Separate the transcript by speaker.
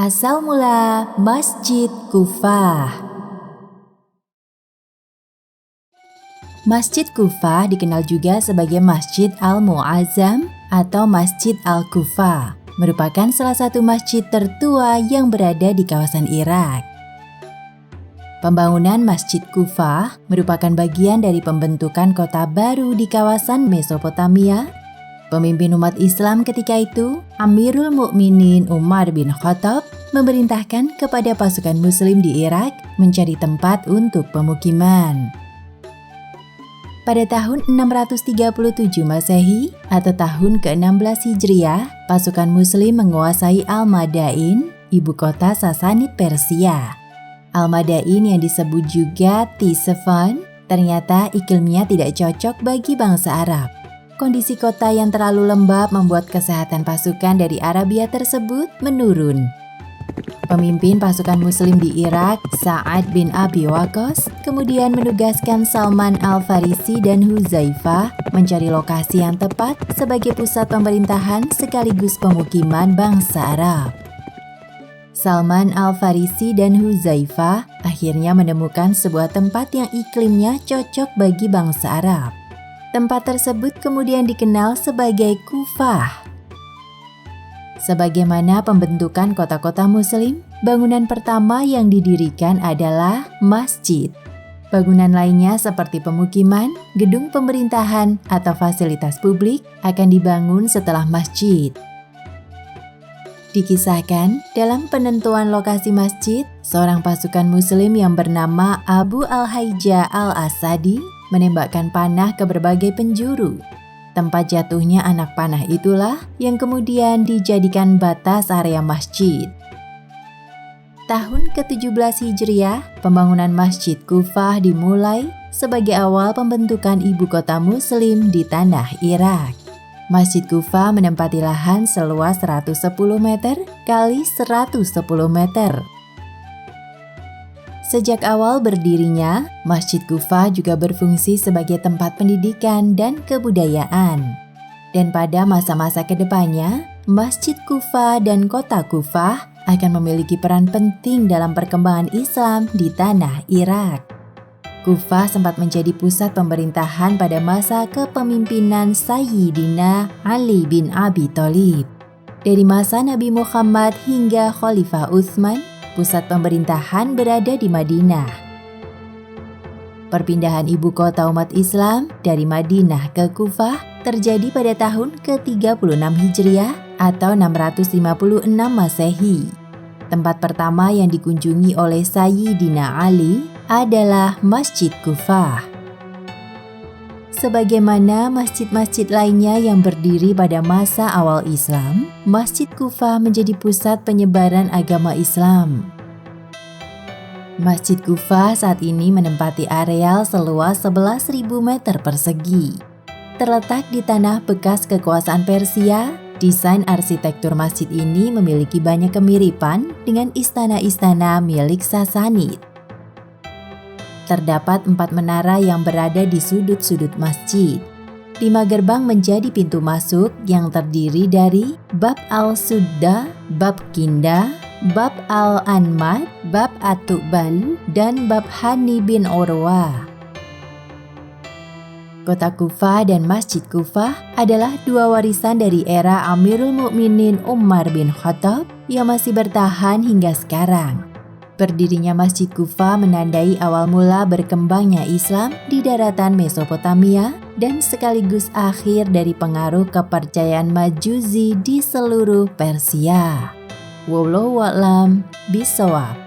Speaker 1: Asal mula Masjid Kufah. Masjid Kufah dikenal juga sebagai Masjid Al-Mu'azzam atau Masjid Al-Kufah, merupakan salah satu masjid tertua yang berada di kawasan Irak. Pembangunan Masjid Kufah merupakan bagian dari pembentukan kota baru di kawasan Mesopotamia. Pemimpin umat Islam ketika itu, Amirul Mukminin Umar bin Khattab, memerintahkan kepada pasukan Muslim di Irak mencari tempat untuk pemukiman. Pada tahun 637 Masehi atau tahun ke-16 Hijriah, pasukan Muslim menguasai Al-Madain, ibu kota Sasanid Persia. Al-Madain yang disebut juga Ctesiphon, ternyata iklimnya tidak cocok bagi bangsa Arab. Kondisi kota yang terlalu lembab membuat kesehatan pasukan dari Arabia tersebut menurun. Pemimpin pasukan Muslim di Irak, Sa'ad bin Abi Waqqas, kemudian menugaskan Salman Al-Farisi dan Huzaifah mencari lokasi yang tepat sebagai pusat pemerintahan sekaligus pemukiman bangsa Arab. Salman Al-Farisi dan Huzaifah akhirnya menemukan sebuah tempat yang iklimnya cocok bagi bangsa Arab. Tempat tersebut kemudian dikenal sebagai Kufah. Sebagaimana pembentukan kota-kota Muslim, bangunan pertama yang didirikan adalah masjid. Bangunan lainnya seperti pemukiman, gedung pemerintahan, atau fasilitas publik akan dibangun setelah masjid. Dikisahkan, dalam penentuan lokasi masjid, seorang pasukan Muslim yang bernama Abu Al-Haija Al-Asadi menembakkan panah ke berbagai penjuru. Tempat jatuhnya anak panah itulah yang kemudian dijadikan batas area masjid. Tahun ke-17 Hijriah, pembangunan Masjid Kufah dimulai sebagai awal pembentukan ibu kota Muslim di tanah Irak. Masjid Kufah menempati lahan seluas 110 meter kali 110 meter. Sejak awal berdirinya, Masjid Kufah juga berfungsi sebagai tempat pendidikan dan kebudayaan. Dan pada masa-masa kedepannya, Masjid Kufah dan kota Kufah akan memiliki peran penting dalam perkembangan Islam di tanah Irak. Kufah sempat menjadi pusat pemerintahan pada masa kepemimpinan Sayyidina Ali bin Abi Thalib. Dari masa Nabi Muhammad hingga Khalifah Utsman, pusat pemerintahan berada di Madinah. Perpindahan ibu kota umat Islam dari Madinah ke Kufah terjadi pada tahun ke-36 Hijriah atau 656 Masehi. Tempat pertama yang dikunjungi oleh Sayyidina Ali adalah Masjid Kufah. Sebagaimana masjid-masjid lainnya yang berdiri pada masa awal Islam, Masjid Kufah menjadi pusat penyebaran agama Islam. Masjid Kufah saat ini menempati areal seluas 11.000 meter persegi. Terletak di tanah bekas kekuasaan Persia, desain arsitektur masjid ini memiliki banyak kemiripan dengan istana-istana milik Sasanid. Terdapat 4 menara yang berada di sudut-sudut masjid. 5 gerbang menjadi pintu masuk yang terdiri dari Bab Al-Sudda, Bab Kinda, Bab Al-Anmad, Bab At-Tuban, dan Bab Hani bin Urwah. Kota Kufah dan Masjid Kufah adalah 2 warisan dari era Amirul Mukminin Umar bin Khattab yang masih bertahan hingga sekarang. Berdirinya Masjid Kufah menandai awal mula berkembangnya Islam di daratan Mesopotamia dan sekaligus akhir dari pengaruh kepercayaan Majusi di seluruh Persia. Wallahu a'lam bishawab.